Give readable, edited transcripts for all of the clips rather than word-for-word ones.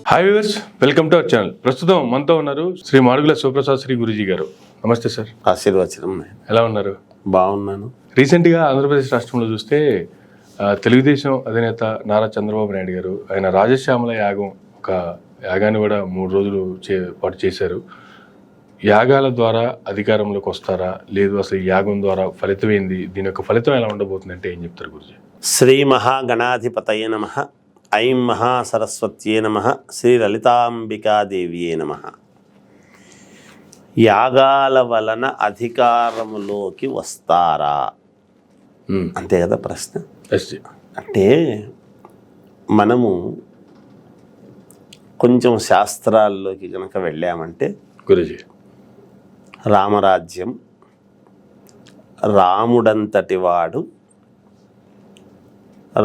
Hi viewers, welcome to our channel. ప్రస్తుతం మనతో ఉన్నారు శ్రీ మాడుగుల శివప్రసాద్ శ్రీ గురూజీ గారు. నమస్తే సార్. ఆశీర్వచనం. ఎలా ఉన్నారు? బాగున్నాను. రీసెంట్గా ఆంధ్రప్రదేశ్ రాష్ట్రంలో చూస్తే తెలుగుదేశం అధినేత నారా చంద్రబాబు నాయుడు గారు ఆయన రాజశ్యామల యాగం ఒక యాగాన్ని కూడా 3 రోజులు పాటు చేశారు. యాగాల ద్వారా అధికారంలోకి వస్తారా, లేదు అసలు ఈ యాగం ద్వారా ఫలితం ఏంది, దీని యొక్క ఫలితం ఎలా ఉండబోతుంది అంటే ఏం చెప్తారు గురూజీ? శ్రీ మహాగణాధిపతయే నమః. ఐం మహాసరస్వత్యే నమః. శ్రీ లలితాంబికాదేవియే నమః. యాగాల వలన అధికారములోకి వస్తారా, అంతే కదా ప్రశ్న. అంటే మనము కొంచెం శాస్త్రాల్లోకి కనుక వెళ్ళామంటే గురూజీ, రామరాజ్యం, రాముడంతటి వాడు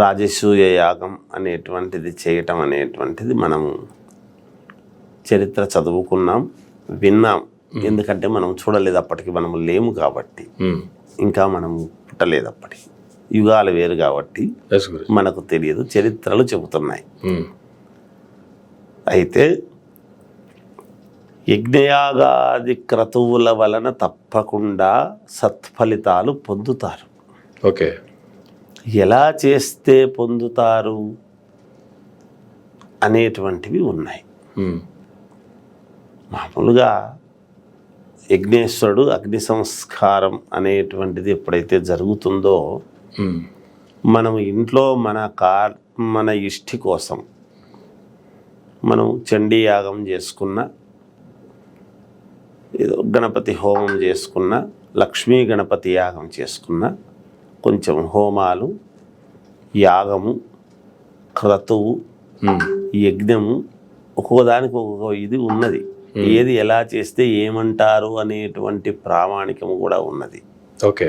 రాజసూయ యాగం అనేటువంటిది చేయటం అనేటువంటిది మనము చరిత్ర చదువుకున్నాం, విన్నాం. ఎందుకంటే మనం చూడలేదు, అప్పటికి మనము లేము కాబట్టి, ఇంకా మనము పుట్టలేదు, అప్పటికి యుగాలు వేరు కాబట్టి మనకు తెలియదు, చరిత్రలు చెబుతున్నాయి. అయితే యజ్ఞయాగాది క్రతువుల వలన తప్పకుండా సత్ఫలితాలు పొందుతారు. ఓకే, ఎలా చేస్తే పొందుతారు అనేటువంటివి ఉన్నాయి. మామూలుగా యజ్ఞేశ్వరుడు అగ్ని సంస్కారం అనేటువంటిది ఎప్పుడైతే జరుగుతుందో, మనం ఇంట్లో మన ఇష్టి కోసం మనం చండీ యాగం చేసుకున్న, ఏదో గణపతి హోమం చేసుకున్న, లక్ష్మీ గణపతి యాగం చేసుకున్న, కొంచెం హోమాలు, యాగము, క్రతువు, యజ్ఞము, ఒక్కొక్కదానికి ఒక్కొక్క ఇది ఉన్నది. ఏది ఎలా చేస్తే ఏమంటారు అనేటువంటి ప్రామాణికము కూడా ఉన్నది. ఓకే,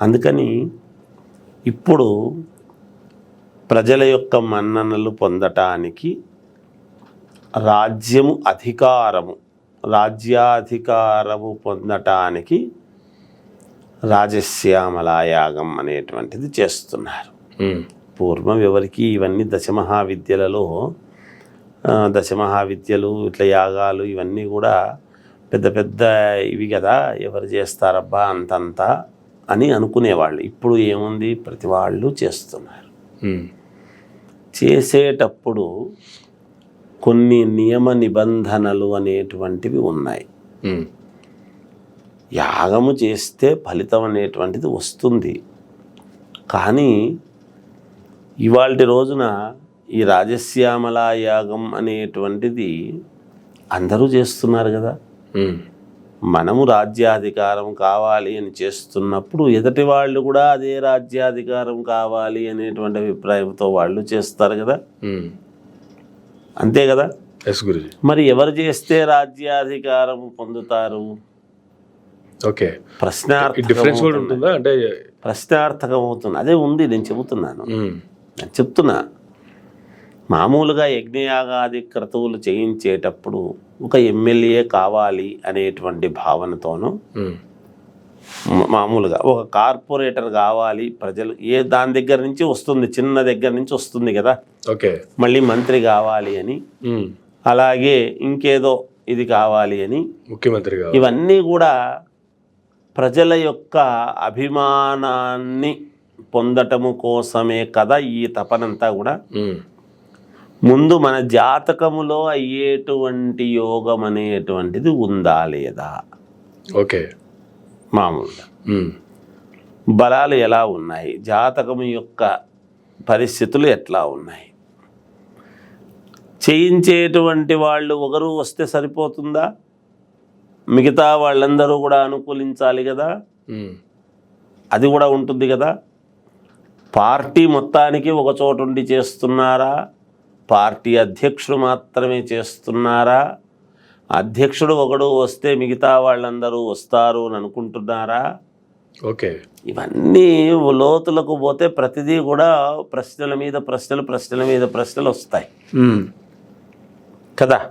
అందుకని ఇప్పుడు ప్రజల యొక్క మన్ననలు పొందటానికి రాజ్యాధికారము పొందటానికి రాజశ్యామల యాగం అనేటువంటిది చేస్తున్నారు. పూర్వం ఎవరికి ఇవన్నీ దశమహావిద్యలు ఇట్లా యాగాలు ఇవన్నీ కూడా పెద్ద పెద్ద ఇవి కదా, ఎవరు చేస్తారబ్బా అంతంతా అని అనుకునేవాళ్ళు. ఇప్పుడు ఏముంది, ప్రతి వాళ్ళు చేస్తున్నారు. చేసేటప్పుడు కొన్ని నియమ నిబంధనలు అనేటువంటివి ఉన్నాయి. యాగము చేస్తే ఫలితం అనేటువంటిది వస్తుంది. కానీ ఇవాల్టి రోజున ఈ రాజశ్యామల యాగం అనేటువంటిది అందరూ చేస్తున్నారు కదా. మనము రాజ్యాధికారం కావాలి అని చేస్తున్నప్పుడు ఎదుటి వాళ్ళు కూడా అదే రాజ్యాధికారం కావాలి అనేటువంటి అభిప్రాయంతో వాళ్ళు చేస్తారు కదా. అంతే కదా. మరి ఎవరు చేస్తే రాజ్యాధికారం పొందుతారు? ఓకే, ప్రశ్నార్థకం అవుతుంది. అదే ఉంది, నేను చెప్తున్నా. మామూలుగా యజ్ఞయాగాది క్రతువులు చేయించేటప్పుడు ఒక ఎమ్మెల్యే కావాలి అనేటువంటి భావనతోనూ, మామూలుగా ఒక కార్పొరేటర్ కావాలి, ప్రజలు దాని దగ్గర నుంచి వస్తుంది, చిన్న దగ్గర నుంచి వస్తుంది కదా. ఓకే, మళ్ళీ మంత్రి కావాలి అని, అలాగే ఇంకేదో ఇది కావాలి అని, ముఖ్యమంత్రి, ఇవన్నీ కూడా ప్రజల యొక్క అభిమానాన్ని పొందటము కోసమే కదా ఈ తపనంతా కూడా. ముందు మన జాతకములో అయ్యేటువంటి యోగం అనేటువంటిది ఉందా లేదా? ఓకే, మామూలుగా బలాలు ఎలా ఉన్నాయి, జాతకము యొక్క పరిస్థితులు ఎట్లా ఉన్నాయి, చేయించేటువంటి వాళ్ళు ఒకరు వస్తే సరిపోతుందా? మిగతా వాళ్ళందరూ కూడా అనుకూలించాలి కదా. అది కూడా ఉంటుంది కదా. పార్టీ మొత్తానికి ఒక చోటు ఉండి చేస్తున్నారా, పార్టీ అధ్యక్షుడు మాత్రమే చేస్తున్నారా, అధ్యక్షుడు ఒకడు వస్తే మిగతా వాళ్ళందరూ వస్తారు అని అనుకుంటున్నారా? ఓకే, ఇవన్నీ లోతులకు పోతే ప్రతిదీ కూడా ప్రశ్నల మీద ప్రశ్నలు వస్తాయి కదా.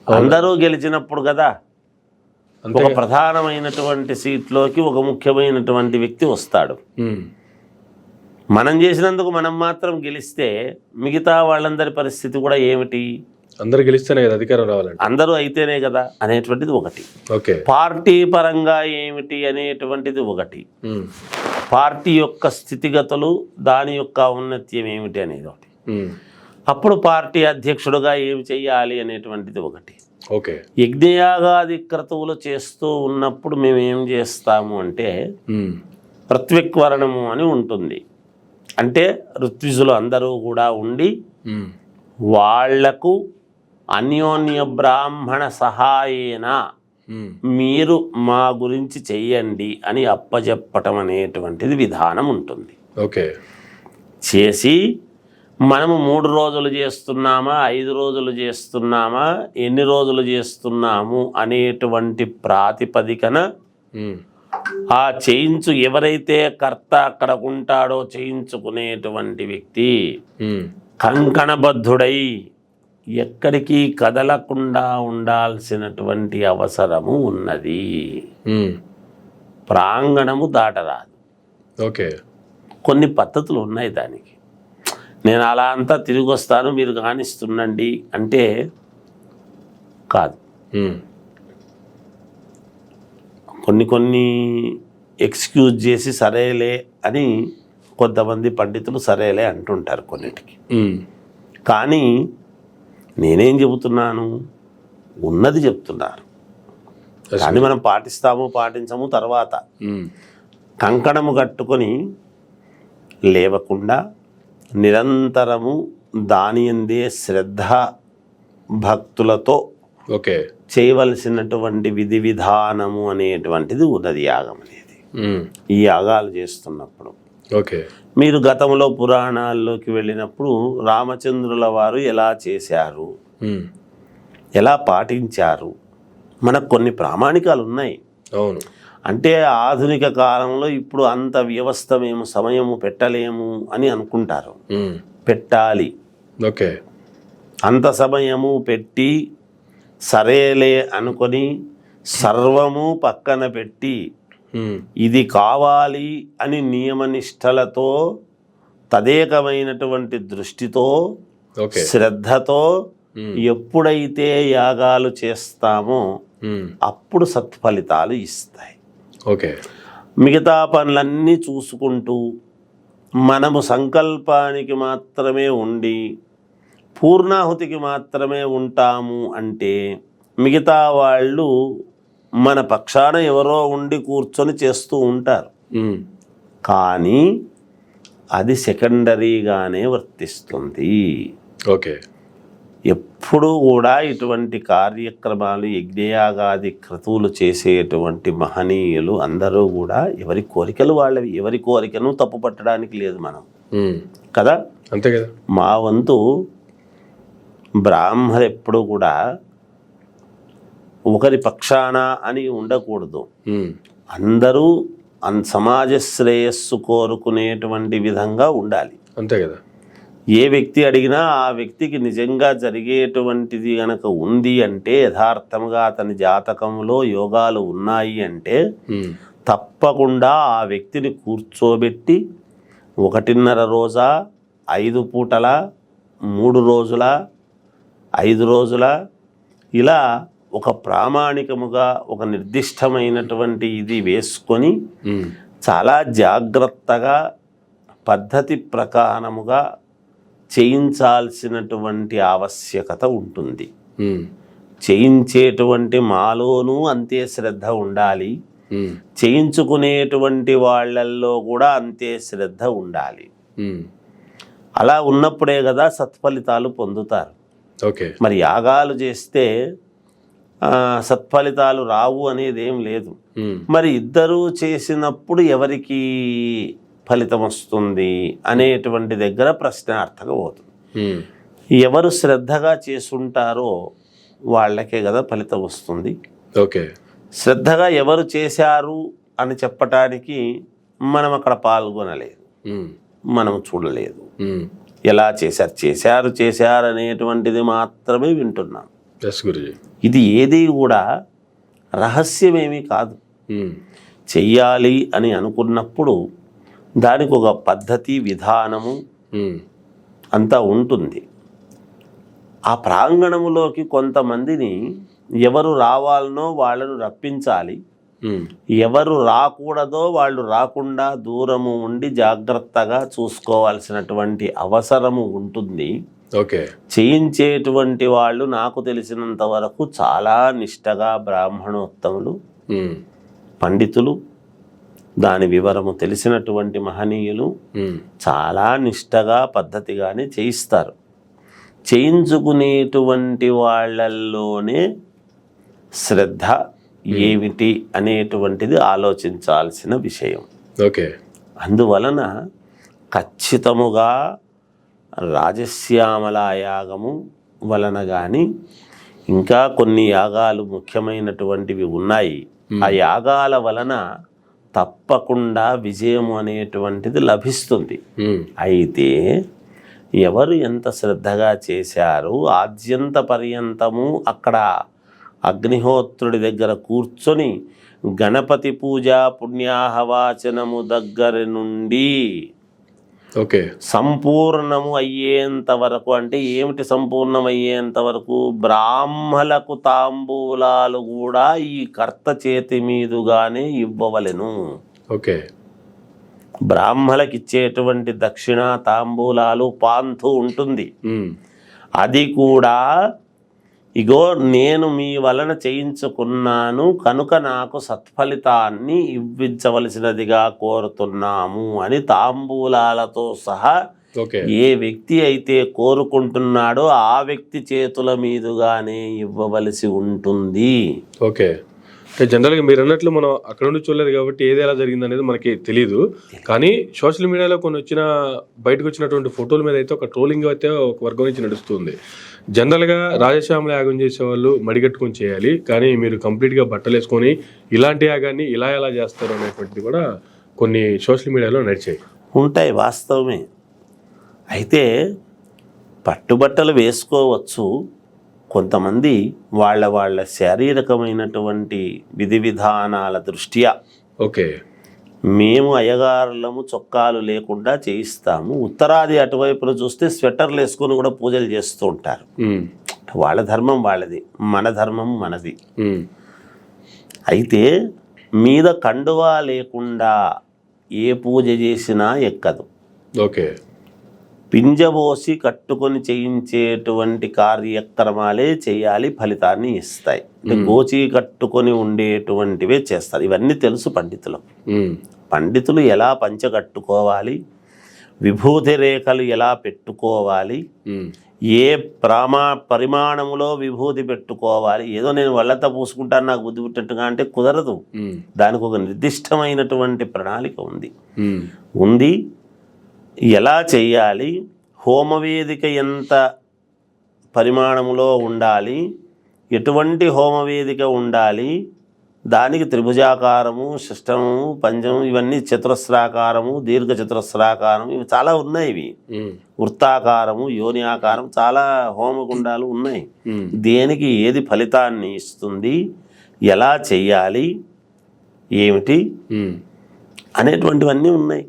అందరూ గెలిచినప్పుడు కదా ఒక ప్రధానమైనటువంటి సీట్లోకి ఒక ముఖ్యమైనటువంటి వ్యక్తి వస్తాడు. మనం చేసినందుకు మనం మాత్రం గెలిస్తే మిగతా వాళ్ళందరి పరిస్థితి కూడా ఏమిటి? అందరు గెలిస్తేనే కదా అధికారం రావాలంటే. అందరూ అయితేనే కదా అనేటువంటిది ఒకటి. ఓకే. పార్టీ పరంగా ఏమిటి అనేటువంటిది ఒకటి. పార్టీ యొక్క స్థితిగతులు, దాని యొక్క ఔన్నత్యం ఏమిటి అనేది ఒకటి. అప్పుడు పార్టీ అధ్యక్షుడుగా ఏమి చెయ్యాలి అనేటువంటిది ఒకటి. ఓకే. యజ్ఞయాగాది క్రతువులు చేస్తూ ఉన్నప్పుడు మేము ఏం చేస్తాము అంటే ఋత్విక్వరణము అని ఉంటుంది. అంటే ఋత్విజులు అందరూ కూడా ఉండి వాళ్లకు అన్యోన్య బ్రాహ్మణ సహాయేన మీరు మా గురించి చెయ్యండి అని అప్పచెప్పటం అనేటువంటిది విధానం ఉంటుంది. ఓకే. చేసి మనము 3 రోజులు చేస్తున్నామా, 5 రోజులు చేస్తున్నామా, ఎన్ని రోజులు చేస్తున్నాము అనేటువంటి ప్రాతిపదికన ఆ చేయించు ఎవరైతే కర్త అక్కడ ఉంటాడో చేయించుకునేటువంటి వ్యక్తి కంకణబద్ధుడై ఎక్కడికి కదలకుండా ఉండాల్సినటువంటి అవసరము ఉన్నది. ప్రాంగణము దాటరాదు. ఓకే. కొన్ని పద్ధతులు ఉన్నాయి దానికి. నేను అలా అంతా తిరిగి వస్తాను మీరు కానిస్తుండండి అంటే కాదు. కొన్ని ఎక్స్క్యూజ్ చేసి సరేలే అని కొంతమంది పండితులు సరేలే అంటుంటారు కొన్నిటికి. కానీ నేనేం చెబుతున్నాను, ఉన్నది చెప్తున్నారు. కానీ మనం పాటిస్తాము పాటించము తర్వాత. కంకణము కట్టుకొని లేవకుండా నిరంతరము దాని యందే శ్రద్ధ భక్తులతో ఓకే చేయవలసినటువంటి విధి విధానము అనేటువంటిది ఉన్నది యాగం అనేది. ఈ యాగాలు చేస్తున్నప్పుడు ఓకే మీరు గతంలో పురాణాల్లోకి వెళ్ళినప్పుడు రామచంద్రుల వారు ఎలా చేశారు, ఎలా పాటించారు, మనకు కొన్ని ప్రామాణికాలు ఉన్నాయి. అవును. అంటే ఆధునిక కాలంలో ఇప్పుడు అంత వ్యవస్థ మేము సమయము పెట్టలేము అని అనుకుంటారు. పెట్టాలి. ఓకే. అంత సమయము పెట్టి సరేలే అనుకొని సర్వము పక్కన పెట్టి ఇది కావాలి అని నియమనిష్టలతో తదేకమైనటువంటి దృష్టితో శ్రద్ధతో ఎప్పుడైతే యాగాలు చేస్తామో అప్పుడు సత్ఫలితాలు ఇస్తాయి. ఓకే. మిగతా పనులన్నీ చూసుకుంటూ మనము సంకల్పానికి మాత్రమే ఉండి పూర్ణాహుతికి మాత్రమే ఉంటాము అంటే మిగతా వాళ్ళు మన పక్షాన ఎవరో ఉండి కూర్చొని చేస్తూ ఉంటారు. కానీ అది సెకండరీగానే వర్తిస్తుంది. ఓకే. ఎప్పుడూ కూడా ఇటువంటి కార్యక్రమాలు యజ్ఞయాగాది క్రతువులు చేసేటువంటి మహనీయులు అందరూ కూడా ఎవరి కోరికలు వాళ్ళవి. ఎవరి కోరికను తప్పు పట్టడానికి లేదు మనం కదా. అంతే కదా. మా వంతు బ్రాహ్మలు ఎప్పుడూ కూడా ఒకరి పక్షాన అని ఉండకూడదు. అందరూ సమాజ శ్రేయస్సు కోరుకునేటువంటి విధంగా ఉండాలి. అంతే కదా. ఏ వ్యక్తి అడిగినా ఆ వ్యక్తికి నిజంగా జరిగేటువంటిది గనక ఉంది అంటే, యథార్థంగా అతని జాతకంలో యోగాలు ఉన్నాయి అంటే తప్పకుండా ఆ వ్యక్తిని కూర్చోబెట్టి 1.5 రోజా, 5 పూటల, 3 రోజుల, 5 రోజుల ఇలా ఒక ప్రామాణికముగా ఒక నిర్దిష్టమైనటువంటి ఇది వేసుకొని చాలా జాగ్రత్తగా పద్ధతి ప్రకారముగా చేయించాల్సినటువంటి ఆవశ్యకత ఉంటుంది. చేయించేటువంటి మాలోనూ అంతే శ్రద్ధ ఉండాలి, చేయించుకునేటువంటి వాళ్ళల్లో కూడా అంతే శ్రద్ధ ఉండాలి. అలా ఉన్నప్పుడే కదా సత్ఫలితాలు పొందుతారు. ఓకే. మరి యాగాలు చేస్తే సత్ఫలితాలు రావు అనేది ఏం లేదు. మరి ఇద్దరూ చేసినప్పుడు ఎవరికి ఫలితం వస్తుంది అనేటువంటి దగ్గర ప్రశ్నార్థకం అవుతుంది. ఎవరు శ్రద్ధగా చేసుంటారో వాళ్ళకే కదా ఫలితం వస్తుంది. ఓకే. శ్రద్ధగా ఎవరు చేశారు అని చెప్పటానికి మనం అక్కడ పాల్గొనలేదు, మనం చూడలేదు. ఎలా చేశారు అనేటువంటిది మాత్రమే వింటున్నాం. ఇది ఏది కూడా రహస్యమేమీ కాదు. చెయ్యాలి అని అనుకున్నప్పుడు దానికి ఒక పద్ధతి విధానము అంతా ఉంటుంది. ఆ ప్రాంగణములోకి కొంతమందిని ఎవరు రావాలనో వాళ్ళను రప్పించాలి, ఎవరు రాకూడదో వాళ్ళు రాకుండా దూరము ఉండి జాగ్రత్తగా చూసుకోవాల్సినటువంటి అవసరము ఉంటుంది. ఓకే. చేయించేటువంటి వాళ్ళు నాకు తెలిసినంత వరకు చాలా నిష్టగా బ్రాహ్మణోత్తములు, పండితులు, దాని వివరము తెలిసినటువంటి మహనీయులు చాలా నిష్టగా పద్ధతిగానే చేయిస్తారు. చేయించుకునేటువంటి వాళ్ళల్లోనే శ్రద్ధ ఏమిటి అనేటువంటిది ఆలోచించాల్సిన విషయం. ఓకే. అందువలన ఖచ్చితముగా రాజశ్యామల యాగము వలన కానీ ఇంకా కొన్ని యాగాలు ముఖ్యమైనటువంటివి ఉన్నాయి. ఆ యాగాల వలన తప్పకుండా విజయం అనేటువంటిది లభిస్తుంది. అయితే ఎవరు ఎంత శ్రద్ధగా చేశారు, ఆద్యంత పర్యంతము అక్కడ అగ్నిహోత్రుడి దగ్గర కూర్చొని గణపతి పూజ పుణ్యాహవాచనము దగ్గర నుండి ఓకే సంపూర్ణము అయ్యేంత వరకు, అంటే ఏమిటి సంపూర్ణం అయ్యేంత వరకు, బ్రాహ్మలకు తాంబూలాలు కూడా ఈ కర్త చేతి మీదుగానే ఇవ్వవలెను. ఓకే. బ్రాహ్మలకు ఇచ్చేటువంటి దక్షిణ తాంబూలాలు పాంతు ఉంటుంది. అది కూడా ఇగో నేను మీ వలన చేయించుకున్నాను కనుక నాకు సత్ఫలితాన్ని ఇవ్వించవలసినదిగా కోరుతున్నాము అని తాంబూలాలతో సహా ఏ వ్యక్తి అయితే కోరుకుంటున్నాడో ఆ వ్యక్తి చేతుల మీదుగానే ఇవ్వవలసి ఉంటుంది. ఓకే. అంటే జనరల్గా మీరు అన్నట్లు మనం అక్కడ నుండి చూడలేదు కాబట్టి ఏది ఎలా జరిగింది అనేది మనకి తెలియదు. కానీ సోషల్ మీడియాలో కొన్ని బయటకు వచ్చినటువంటి ఫోటోల మీద అయితే ఒక ట్రోలింగ్ అయితే ఒక వర్గం నుంచి నడుస్తుంది. జనరల్గా రాజశ్యామల యాగం చేసేవాళ్ళు మడిగట్టుకొని చేయాలి, కానీ మీరు కంప్లీట్గా బట్టలు వేసుకొని ఇలాంటి యాగాన్ని ఇలా ఎలా చేస్తారు అనేటువంటిది కూడా కొన్ని సోషల్ మీడియాలో నడిచాయి. ఉంటాయి, వాస్తవమే. అయితే పట్టుబట్టలు వేసుకోవచ్చు. కొంతమంది వాళ్ళ శారీరకమైనటువంటి విధి విధానాల దృష్ట్యా ఓకే మేము అయ్యగారులము చొక్కాలు లేకుండా చేయిస్తాము. ఉత్తరాది అటువైపున చూస్తే స్వెటర్లు వేసుకొని కూడా పూజలు చేస్తూ ఉంటారు. వాళ్ళ ధర్మం వాళ్ళది, మన ధర్మం మనది. అయితే మీద కండువా లేకుండా ఏ పూజ చేసినా ఎక్కదు. ఓకే. పింజబోసి కట్టుకొని చేయించేటువంటి కార్యక్రమాలే చేయాలి, ఫలితాన్ని ఇస్తాయి. అంటే గోచి కట్టుకొని ఉండేటువంటివే చేస్తారు. ఇవన్నీ తెలుసు పండితులకు. పండితులు ఎలా పంచ కట్టుకోవాలి, విభూతి రేఖలు ఎలా పెట్టుకోవాలి, ఏ పరిమాణములో విభూతి పెట్టుకోవాలి. ఏదో నేను వాళ్ళతో పూసుకుంటాను నాకు బుద్ధి పుట్టినట్టుగా అంటే కుదరదు. దానికి ఒక నిర్దిష్టమైనటువంటి ప్రణాళిక ఉంది. ఎలా చేయాలి, హోమవేదిక ఎంత పరిమాణంలో ఉండాలి, ఎటువంటి హోమవేదిక ఉండాలి, దానికి త్రిభుజాకారము, షష్టము, పంచము, ఇవన్నీ చతురస్రాకారము, దీర్ఘ చతురస్రాకారం, ఇవి చాలా ఉన్నాయి. ఇవి వృత్తాకారము, యోని ఆకారం, చాలా హోమగుండాలు ఉన్నాయి. దేనికి ఏది ఫలితాన్ని ఇస్తుంది, ఎలా చెయ్యాలి, ఏమిటి అనేటువంటివన్నీ ఉన్నాయి.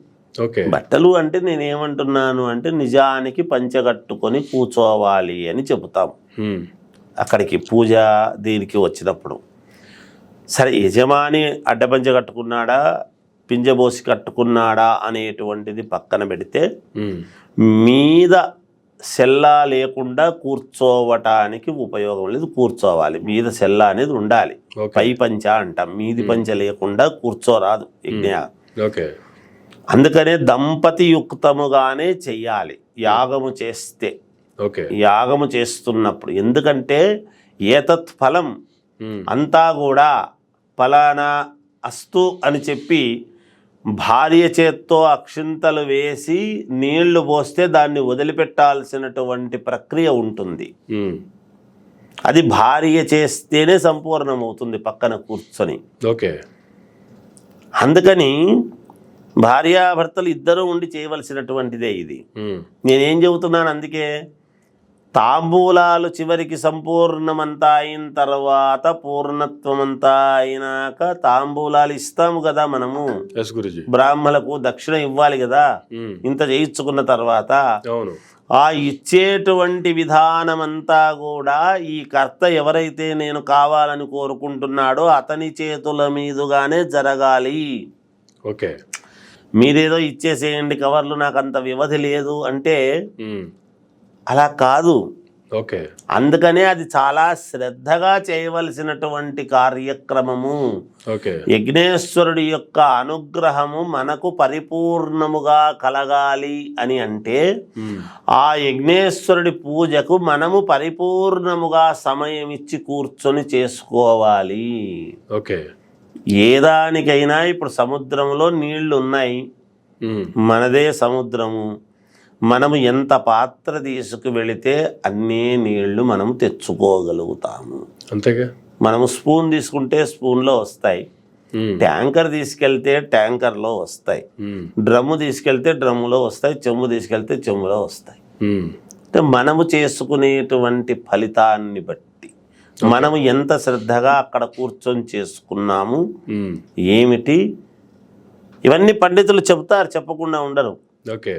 బట్టలు అంటే నేనేమంటున్నాను అంటే నిజానికి పంచగట్టుకొని కూర్చోవాలి అని చెబుతాం. అక్కడికి పూజ దీనికి వచ్చినప్పుడు సరే యజమాని అడ్డపంచ కట్టుకున్నాడా పింజబోసి కట్టుకున్నాడా అనేటువంటిది పక్కన పెడితే మీద సెల్లా లేకుండా కూర్చోవటానికి ఉపయోగం లేదు. కూర్చోవాలి, మీద సెల్లా అనేది ఉండాలి. పై పంచ అంటాం, మీది పంచ లేకుండా కూర్చోరాదు యజ్ఞ. అందుకనే దంపతి యుక్తముగానే చెయ్యాలి యాగము చేస్తే. యాగము చేస్తున్నప్పుడు ఎందుకంటే ఏతత్ ఫలం అంతా కూడా ఫలానా అస్తు అని చెప్పి భార్య చేత్తో అక్షింతలు వేసి నీళ్లు పోస్తే దాన్ని వదిలిపెట్టాల్సినటువంటి ప్రక్రియ ఉంటుంది. అది భార్య చేస్తేనే సంపూర్ణమవుతుంది పక్కన కూర్చొని. అందుకని భార్యాభర్తలు ఇద్దరూ ఉండి చేయవలసినటువంటిదే ఇది. నేనేం చెబుతున్నాను, అందుకే తాంబూలాలు చివరికి సంపూర్ణమంతా అయిన తర్వాత, పూర్ణత్వమంతా అయినాక తాంబూలాలు ఇస్తాము కదా మనము. ఎస్ గురుజీ. బ్రాహ్మణులకు దక్షిణ ఇవ్వాలి కదా ఇంత చేయించుకున్న తర్వాత. అవును. ఆ ఇచ్చేటువంటి విధానమంతా కూడా ఈ కర్త ఎవరైతే నేను కావాలని కోరుకుంటున్నాడో అతని చేతుల మీదుగానే జరగాలి. ఓకే. మీరేదో ఇచ్చేసేయండి కవర్లు, నాకు అంత వ్యవధి లేదు అంటే అలా కాదు. ఓకే. అందుకనే అది చాలా శ్రద్ధగా చేయవలసినటువంటి కార్యక్రమము. ఓకే. యజ్ఞేశ్వరుడి యొక్క అనుగ్రహము మనకు పరిపూర్ణముగా కలగాలి అని అంటే ఆ యజ్ఞేశ్వరుడి పూజకు మనము పరిపూర్ణముగా సమయం ఇచ్చి కూర్చొని చేసుకోవాలి. ఓకే. ఏ దానికైనా ఇప్పుడు సముద్రంలో నీళ్లు ఉన్నాయి, మనదే సముద్రము, మనము ఎంత పాత్ర తీసుకు వెళితే అన్నీ నీళ్లు మనం తెచ్చుకోగలుగుతాము. అంతేగా. మనము స్పూన్ తీసుకుంటే స్పూన్లో వస్తాయి, ట్యాంకర్ తీసుకెళ్తే ట్యాంకర్లో వస్తాయి, డ్రమ్ము తీసుకెళ్తే డ్రమ్ములో వస్తాయి, చెంబు తీసుకెళ్తే చెంబులో వస్తాయి. అంటే మనము చేసుకునేటువంటి ఫలితాన్ని బట్టి మనము ఎంత శ్రద్ధగా అక్కడ కూర్చొని చేసుకున్నాము ఏమిటి, ఇవన్నీ పండితులు చెప్తారు, చెప్పకుండా ఉండరు.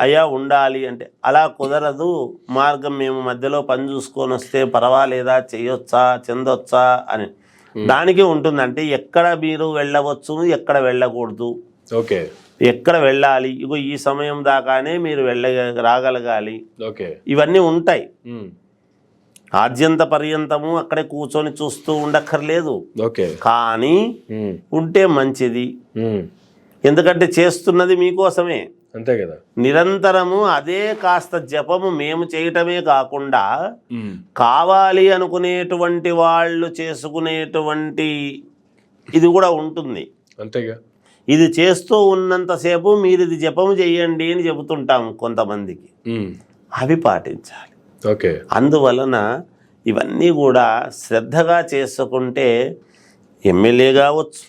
అయ్యా ఉండాలి అంటే అలా కుదరదు, మార్గం మేము మధ్యలో పని చూసుకొని వస్తే పర్వాలేదా, చెయ్యొచ్చా, చెందొచ్చా అని దానికి ఉంటుంది. అంటే ఎక్కడ మీరు వెళ్ళవచ్చు, ఎక్కడ వెళ్ళకూడదు, ఓకే, ఎక్కడ వెళ్ళాలి, ఇగో ఈ సమయం దాకానే మీరు రాగలగాలి, ఇవన్నీ ఉంటాయి. ఆద్యంత పర్యంతము అక్కడే కూర్చొని చూస్తూ ఉండక్కర్లేదు, కానీ ఉంటే మంచిది. ఎందుకంటే చేస్తున్నది మీకోసమే, అంతే కదా. నిరంతరము అదే కాస్త జపము మేము చేయటమే కాకుండా కావాలి అనుకునేటువంటి వాళ్ళు చేసుకునేటువంటి ఇది కూడా ఉంటుంది. అంతేగా. ఇది చేస్తూ ఉన్నంతసేపు మీరు ఇది జపము చేయండి అని చెబుతుంటాము కొంతమందికి, అవి పాటించాలి. ఓకే. అందువలన ఇవన్నీ కూడా శ్రద్ధగా చేసుకుంటే ఎమ్మెల్యే కావచ్చు,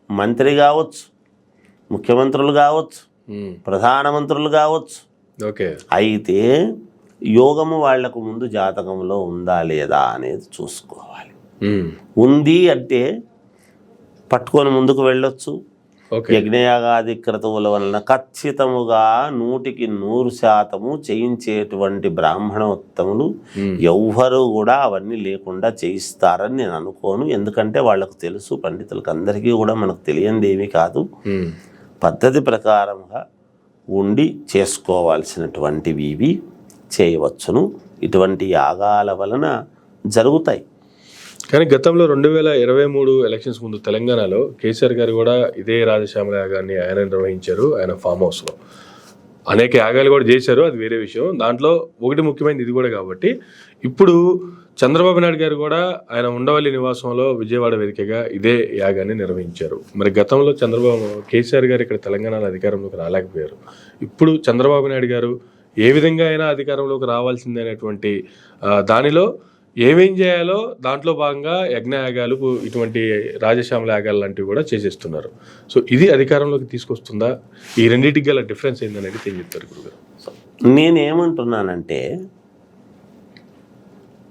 మంత్రి కావచ్చు, ముఖ్యమంత్రులు కావచ్చు, ప్రధానమంత్రులు కావచ్చు. ఓకే. అయితే యోగము వాళ్లకు ముందు జాతకంలో ఉందా లేదా అనేది చూసుకోవాలి. ఉంది అంటే పట్టుకొని ముందుకు వెళ్ళొచ్చు. యజ్ఞయాగాది క్రతువుల వలన ఖచ్చితముగా 100% చేయించేటువంటి బ్రాహ్మణోత్తములు ఎవ్వరూ కూడా అవన్నీ లేకుండా చేయిస్తారని నేను అనుకోను. ఎందుకంటే వాళ్ళకు తెలుసు, పండితులకు అందరికీ కూడా మనకు తెలియంది ఏమీ కాదు. పద్ధతి ప్రకారంగా ఉండి చేసుకోవాల్సినటువంటివి ఇవి చేయవచ్చును. ఇటువంటి యాగాల వలన జరుగుతాయి. కానీ గతంలో 2023 ఎలక్షన్స్ ముందు తెలంగాణలో కేసీఆర్ గారు కూడా ఇదే రాజశ్యామల యాగాన్ని ఆయన నిర్వహించారు. ఆయన ఫామ్ హౌస్లో అనేక యాగాలు కూడా చేశారు, అది వేరే విషయం. దాంట్లో ఒకటి ముఖ్యమైనది ఇది కూడా. కాబట్టి ఇప్పుడు చంద్రబాబు నాయుడు గారు కూడా ఆయన ఉండవల్లి నివాసంలో విజయవాడ వేదికగా ఇదే యాగాన్ని నిర్వహించారు. మరి గతంలో కేసీఆర్ గారు ఇక్కడ తెలంగాణలో అధికారంలోకి రాలేకపోయారు. ఇప్పుడు చంద్రబాబు నాయుడు గారు ఏ విధంగా అయినా అధికారంలోకి రావాల్సిందే అనేటువంటి దానిలో ఏమేం చేయాలో దాంట్లో భాగంగా యజ్ఞయాగాలు, ఇటువంటి రాజశ్యామల యాగాలు లాంటివి కూడా చేసేస్తున్నారు. సో ఇది అధికారంలోకి తీసుకొస్తుందా? ఈ రెండింటికి గల డిఫరెన్స్ ఏందనేది తెలియజేస్తారు గురుగారు. నేనేమంటున్నానంటే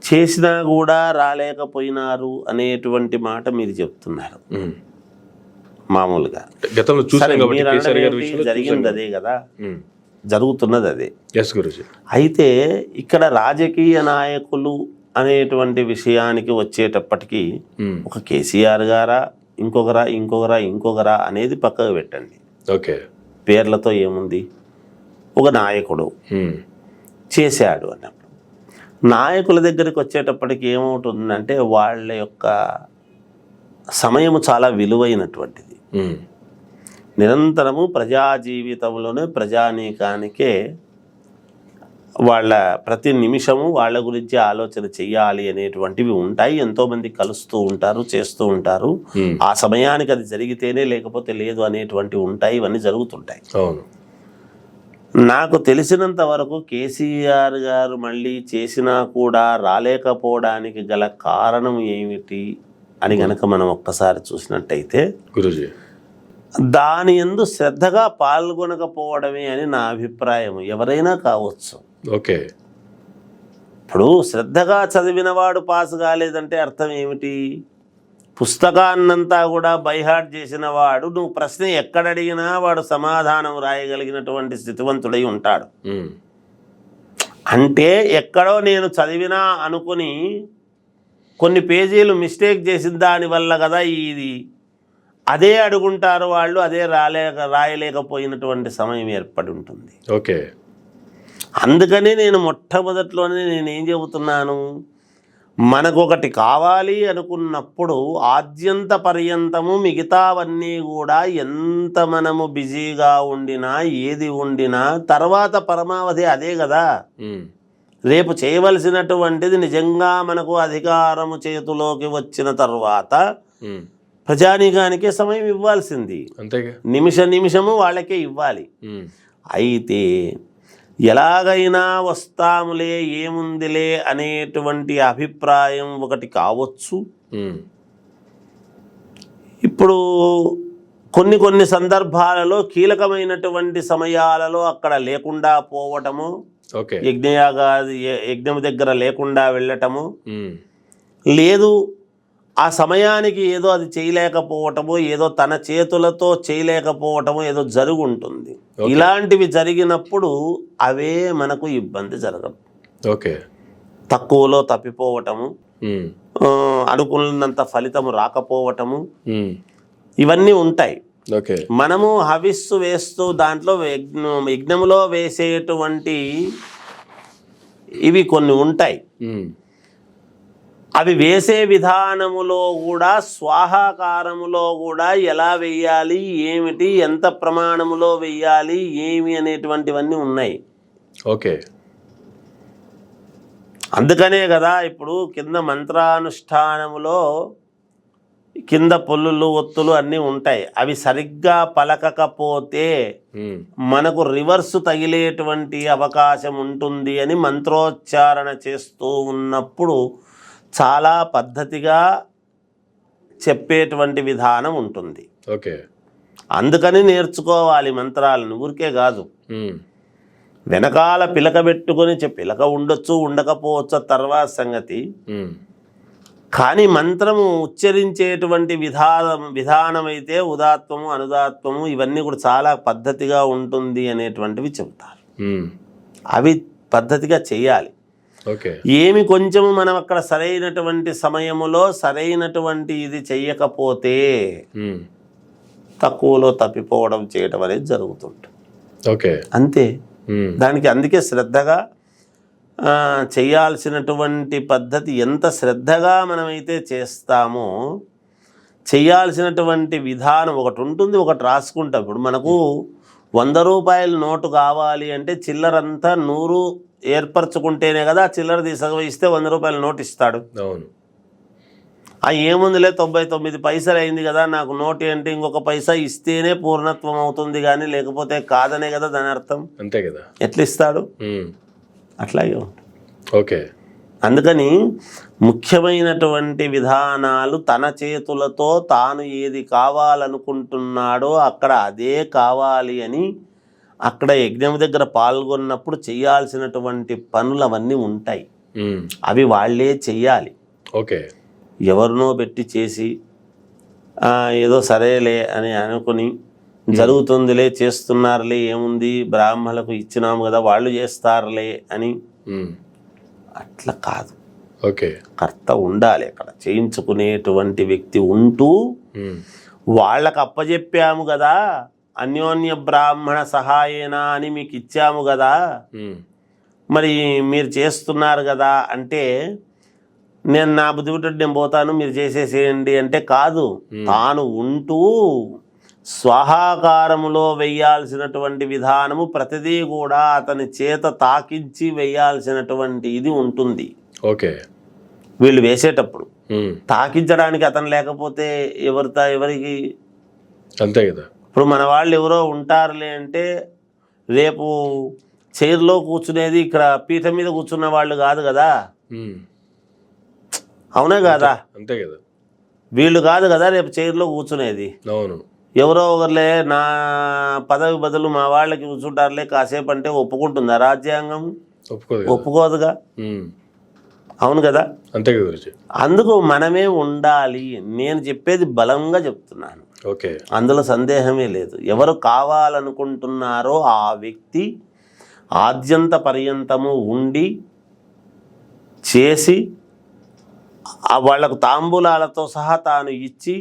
చేసినా కూడా రాలేకపోయినారు అనేటువంటి మాట మీరు చెప్తున్నారు. మామూలుగా గతంలో జరిగింది అదే కదా, జరుగుతున్నది అదే. ఎస్ గురుజీ. అయితే ఇక్కడ రాజకీయ నాయకులు అనేటువంటి విషయానికి వచ్చేటప్పటికి ఒక కేసీఆర్ గారా, ఇంకొకరా అనేది పక్కకు పెట్టండి. ఓకే. పేర్లతో ఏముంది, ఒక నాయకుడు చేశాడు అన్నప్పుడు నాయకుల దగ్గరికి వచ్చేటప్పటికి ఏమవుతుందంటే వాళ్ళ యొక్క సమయము చాలా విలువైనటువంటిది. నిరంతరము ప్రజా జీవితంలోనే ప్రజానీకానికే వాళ్ళ ప్రతి నిమిషము వాళ్ళ గురించి ఆలోచన చెయ్యాలి అనేటువంటివి ఉంటాయి. ఎంతోమంది కలుస్తూ ఉంటారు, చేస్తూ ఉంటారు. ఆ సమయానికి అది జరిగితేనే లేకపోతే లేదు అనేటువంటివి ఉంటాయి. ఇవన్నీ జరుగుతుంటాయి. అవును. నాకు తెలిసినంత వరకు కేసీఆర్ గారు మళ్ళీ చేసినా కూడా రాలేకపోవడానికి గల కారణం ఏమిటి అని గనక మనం ఒక్కసారి చూసినట్టయితే గురుజీ దాని యందు శ్రద్ధగా పాల్గొనకపోవడమే అని నా అభిప్రాయం. ఎవరైనా కావచ్చు. ఓకే. ఇప్పుడు శ్రద్ధగా చదివినవాడు పాస్ కాలేదంటే అర్థం ఏమిటి? పుస్తకాన్నంతా కూడా బైహార్ట్ చేసిన వాడు నువ్వు ప్రశ్న ఎక్కడ అడిగినా వాడు సమాధానం రాయగలిగినటువంటి స్థితివంతుడై ఉంటాడు. అంటే ఎక్కడో నేను చదివినా అనుకుని కొన్ని పేజీలు మిస్టేక్ చేసిన దానివల్ల కదా ఇది అదే అడుగుంటారు వాళ్ళు, అదే రాయలేకపోయినటువంటి సమయం ఏర్పడి ఉంటుంది. ఓకే. అందుకని నేను మొట్టమొదట్లోనే నేనేం చెబుతున్నాను, మనకొకటి కావాలి అనుకున్నప్పుడు ఆద్యంత పర్యంతము మిగతావన్నీ కూడా ఎంత మనము బిజీగా ఉండినా ఏది ఉండినా తర్వాత పరమావధి అదే కదా. రేపు చేయవలసినటువంటిది నిజంగా మనకు అధికారము చేతిలోకి వచ్చిన తర్వాత ప్రజానీకానికే సమయం ఇవ్వాల్సింది, నిమిషము వాళ్ళకే ఇవ్వాలి. అయితే ఎలాగైనా వస్తాములే ఏముందిలే అనేటువంటి అభిప్రాయం ఒకటి కావచ్చు. ఇప్పుడు కొన్ని సందర్భాలలో కీలకమైనటువంటి సమయాలలో అక్కడ లేకుండా పోవటము, యజ్ఞం దగ్గర లేకుండా వెళ్ళటము, లేదు ఆ సమయానికి ఏదో అది చేయలేకపోవటము, ఏదో తన చేతులతో చేయలేకపోవటము ఏదో జరుగుంటుంది. ఇలాంటివి జరిగినప్పుడు అవే మనకు ఇబ్బంది జరగదు. తక్కువలో తప్పిపోవటము, అనుకున్నంత ఫలితము రాకపోవటము, ఇవన్నీ ఉంటాయి. మనము హవిస్సు వేస్తూ దాంట్లో యజ్ఞములో వేసేటువంటి ఇవి కొన్ని ఉంటాయి. అవి వేసే విధానములో కూడా స్వాహాకారములో కూడా ఎలా వెయ్యాలి, ఏమిటి, ఎంత ప్రమాణములో వెయ్యాలి, ఏమి అనేటువంటివన్నీ ఉన్నాయి. అందుకనే కదా ఇప్పుడు కింద మంత్రానుష్ఠానములో కింద పొల్లులు ఒత్తులు అన్నీ ఉంటాయి. అవి సరిగ్గా పలకకపోతే మనకు రివర్సు తగిలేటువంటి అవకాశం ఉంటుంది అని మంత్రోచ్చారణ చేస్తూ ఉన్నప్పుడు చాలా పద్ధతిగా చెప్పేటువంటి విధానం ఉంటుంది. అందుకని నేర్చుకోవాలి మంత్రాలను, ఊరికే కాదు. వెనకాల పిలక పెట్టుకొని పిలక ఉండొచ్చు ఉండకపోవచ్చు తర్వాత సంగతి. కానీ మంత్రము ఉచ్చరించేటువంటి విధానం అయితే ఉదాత్వము అనుదాత్వము ఇవన్నీ కూడా చాలా పద్ధతిగా ఉంటుంది అనేటువంటివి చెబుతారు. అవి పద్ధతిగా చేయాలి. ఏమి కొంచెము మనం అక్కడ సరైనటువంటి సమయములో సరైనటువంటి ఇది చెయ్యకపోతే తక్కువలో తప్పిపోవడం చేయటం అనేది జరుగుతుంటుంది. అంతే. దానికి అందుకే శ్రద్ధగా చేయాల్సినటువంటి పద్ధతి ఎంత శ్రద్ధగా మనమైతే చేస్తామో చేయాల్సినటువంటి విధానం ఒకటి ఉంటుంది, ఒకటి రాసుకుంటాం. ఇప్పుడు మనకు 100 రూపాయల నోటు కావాలి అంటే చిల్లరంతా 100 ఏర్పరచుకుంటేనే కదా చిల్లర ఇస్తే 100 రూపాయల నోటు ఇస్తాడు. ఏముందిలే 99 పైసలు అయింది కదా నాకు నోటు అంటే ఇంకొక పైసా ఇస్తేనే పూర్ణత్వం అవుతుంది కానీ లేకపోతే కాదనే కదా దాని అర్థం. అంతే కదా. ఎట్లా ఇస్తాడు? అట్లాగే ఉంటుంది. అందుకని ముఖ్యమైనటువంటి విధానాలు తన చేతులతో తాను ఏది కావాలనుకుంటున్నాడో అక్కడ అదే కావాలి అని అక్కడ యజ్ఞం దగ్గర పాల్గొన్నప్పుడు చేయాల్సినటువంటి పనులు అవన్నీ ఉంటాయి. అవి వాళ్ళే చెయ్యాలి. ఎవరినో పెట్టి చేసి ఏదో సరేలే అని అనుకుని జరుగుతుందిలే చేస్తున్నారులే ఏముంది బ్రాహ్మణులకు ఇచ్చినాము కదా వాళ్ళు చేస్తారులే అని అట్లా కాదు. కర్త ఉండాలి అక్కడ, చేయించుకునేటువంటి వ్యక్తి ఉంటూ వాళ్ళకు అప్పచెప్పాము కదా అన్యోన్య బ్రాహ్మణ సహాయేనా అని మీకు ఇచ్చాము కదా మరి మీరు చేస్తున్నారు కదా అంటే నేను నా బుద్ధిముట్టు నేను పోతాను మీరు చేసేసేయండి అంటే కాదు. తాను ఉంటూ స్వాహాకారములో వెయ్యాల్సినటువంటి విధానము ప్రతిదీ కూడా అతని చేత తాకించి వెయ్యాల్సినటువంటి ఇది ఉంటుంది. వీళ్ళు వేసేటప్పుడు తాకించడానికి అతను లేకపోతే ఎవరికి అంతే కదా. ఇప్పుడు మన వాళ్ళు ఎవరో ఉంటారులే అంటే రేపు చైర్లో కూర్చునేది ఇక్కడ పీఠం మీద కూర్చున్న వాళ్ళు కాదు కదా. అవునా కాదా? అంతే కదా. వీళ్ళు కాదు కదా రేపు చైర్లో కూర్చునేది. అవును. ఎవరో ఒకరులే నా పదవి బదులు మా వాళ్ళకి కూర్చుంటారులే కాసేపు అంటే ఒప్పుకుంటుందా రాజ్యాంగం? ఒప్పుకోదుగా. అవును కదా. అంతే గురుజీ. అందుకు మనమే ఉండాలి. నేను చెప్పేది బలంగా చెప్తున్నాను, ఓకే. అందులో సందేహమే లేదు. ఎవరు కావాలనుకుంటున్నారో ఆ వ్యక్తి ఆద్యంత పర్యంతము ఉండి చేసి వాళ్లకు తాంబూలాలతో సహా తాను ఇచ్చి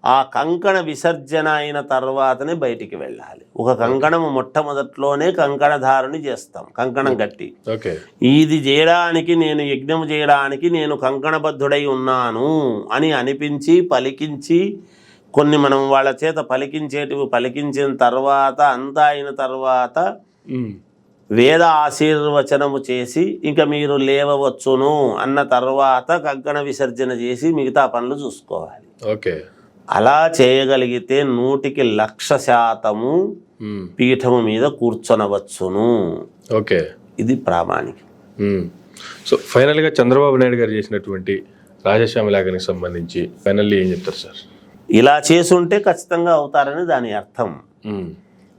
ఆ కంకణ విసర్జన అయిన తర్వాతనే బయటికి వెళ్ళాలి. ఒక కంకణము మొట్టమొదట్లోనే కంకణధారుని చేస్తాం, కంకణం కట్టి. ఓకే. ఇది చేయడానికి, నేను యజ్ఞం చేయడానికి నేను కంకణబద్ధుడై ఉన్నాను అని అనిపించి పలికించి, కొన్ని మనం వాళ్ళ చేత పలికించేటివి పలికించిన తర్వాత అంతా అయిన తర్వాత వేద ఆశీర్వచనము చేసి ఇంకా మీరు లేవవచ్చును అన్న తర్వాత కంకణ విసర్జన చేసి మిగతా పనులు చూసుకోవాలి. ఓకే. అలా చేయగలిగితే 100% పీఠము మీద కూర్చొనవచ్చును. ఓకే. ఇది ప్రామాణికం. సో ఫైనల్గా చంద్రబాబు నాయుడు గారు చేసినటువంటి రాజశ్యామల యాగానికి సంబంధించి ఫైనల్లీ ఏం చెప్తారు సార్? ఇలా చేసుంటే ఖచ్చితంగా అవుతారని దాని అర్థం.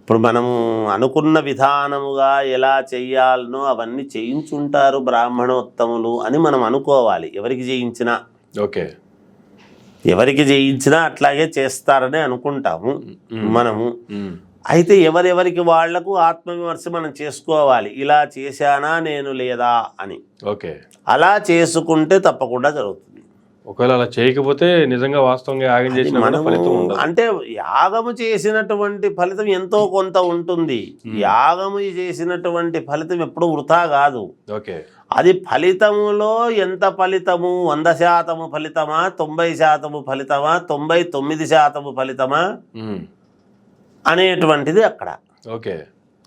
ఇప్పుడు మనము అనుకున్న విధానముగా ఎలా చెయ్యాలనో అవన్నీ చేయించుంటారు బ్రాహ్మణోత్తములు అని మనం అనుకోవాలి. ఎవరికి చేయించినా, ఓకే, ఎవరికి చేయించినా అట్లాగే చేస్తారని అనుకుంటాము మనము. అయితే ఎవరెవరికి వాళ్లకు ఆత్మవిమర్శ మనం చేసుకోవాలి. ఇలా చేశానా నేను లేదా అని. ఓకే. అలా చేసుకుంటే తప్పకుండా జరుగుతుంది. ఒకవేళ అలా చేయకపోతే నిజంగా వాస్తవంగా యాగం చేసిన ఫలితం ఉండదు. అంటే యాగము చేసినటువంటి ఫలితం ఎంతో కొంత ఉంటుంది. యాగము చేసినటువంటి ఫలితం ఎప్పుడు వృథా కాదు. ఓకే. అది ఫలితములో ఎంత ఫలితము, 100% ఫలితమా, 90% ఫలితమా, 99% ఫలితమా అనేటువంటిది అక్కడ. ఓకే.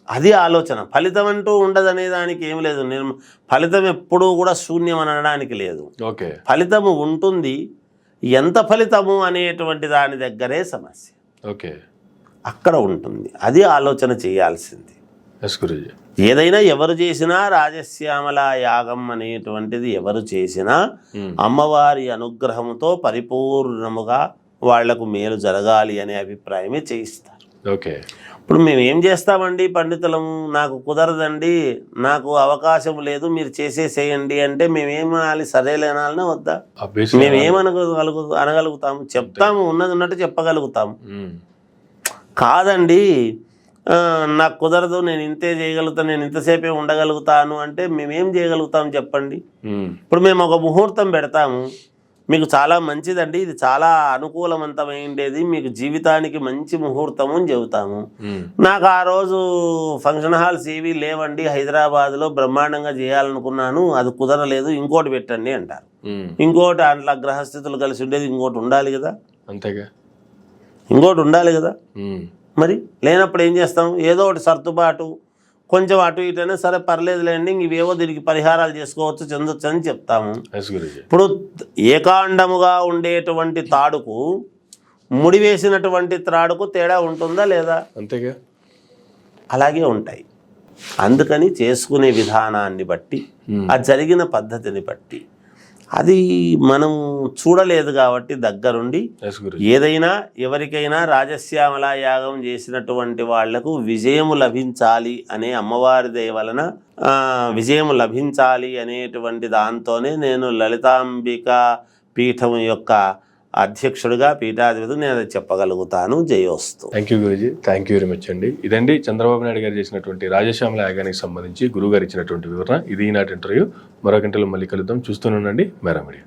అది ఆలోచన. ఫలితం అంటూ ఉండదనే దానికి ఏం లేదు. నేను ఫలితం ఎప్పుడూ కూడా శూన్యం అనడానికి లేదు. ఓకే. ఫలితము ఉంటుంది. ఎంత ఫలితము అనేటువంటి దాని దగ్గరే సమస్య. ఓకే. అక్కడ ఉంటుంది. అది ఆలోచన చేయాల్సింది. ఏదైనా ఎవరు చేసినా రాజశ్యామల యాగం అనేటువంటిది ఎవరు చేసినా అమ్మవారి అనుగ్రహంతో పరిపూర్ణముగా వాళ్లకు మేలు జరగాలి అనే అభిప్రాయమే చేయిస్తారు. ఓకే. ఇప్పుడు మేము ఏం చేస్తామండి పండితులము, నాకు కుదరదండి, నాకు అవకాశం లేదు, మీరు చేసేసేయండి అంటే మేమేమనాలి? సరేలేనాలనే వద్దా? అనగలుగుతాము, చెప్తాము, ఉన్నది ఉన్నట్టు చెప్పగలుగుతాము. కాదండి నాకు కుదరదు, నేను ఇంతే చేయగలుగుతాను, నేను ఇంతసేపే ఉండగలుగుతాను అంటే మేమేం చేయగలుగుతాం చెప్పండి. ఇప్పుడు మేము ఒక ముహూర్తం పెడతాము, మీకు చాలా మంచిదండి, ఇది చాలా అనుకూలవంతమైండేది, మీకు జీవితానికి మంచి ముహూర్తము అని చెబుతాము. నాకు ఆ రోజు ఫంక్షన్ హాల్స్ ఏవి లేవండి, హైదరాబాద్లో బ్రహ్మాండంగా చేయాలనుకున్నాను, అది కుదరలేదు, ఇంకోటి పెట్టండి అంటారు. ఇంకోటి అట్లా గ్రహస్థితులు కలిసి ఉండేది ఇంకోటి ఉండాలి కదా. అంతేగా, ఇంకోటి ఉండాలి కదా. మరి లేనప్పుడు ఏం చేస్తాం? ఏదో ఒకటి సర్దుబాటు, కొంచెం అటు ఇటైనా సరే పర్లేదులేండి, ఇవేవో దీనికి పరిహారాలు చేసుకోవచ్చు, చెందొచ్చు అని చెప్తాము. ఇప్పుడు ఏకాండముగా ఉండేటువంటి తాడుకు ముడివేసినటువంటి త్రాడుకు తేడా ఉంటుందా లేదా? అంతేగా. అలాగే ఉంటాయి. అందుకని చేసుకునే విధానాన్ని బట్టి, ఆ జరిగిన పద్ధతిని బట్టి, అది మనం చూడలేదు కాబట్టి దగ్గరుండి ఏదైనా ఎవరికైనా రాజశ్యామల యాగం చేసినటువంటి వాళ్లకు విజయము లభించాలి అనే అమ్మవారి దయ వలన విజయము లభించాలి అనేటువంటి దాంతోనే నేను లలితాంబిక పీఠం యొక్క అధ్యక్షుడిగా, పీఠాధిపతి నేను అది చెప్పగలుగుతాను. జయోస్తు. Thank you Guruji, thank you very much అండి. ఇదండి చంద్రబాబు నాయుడు గారు చేసినటువంటి రాజశ్యామల యాగానికి సంబంధించి గురువు గారు ఇచ్చినటువంటి వివరణ. ఇది ఈనాటి ఇంటర్వ్యూ. మరొక ఇంటర్వ్యూలో మళ్ళీ కలుద్దాం. చూస్తూనే ఉండండి మేరా మీడియా.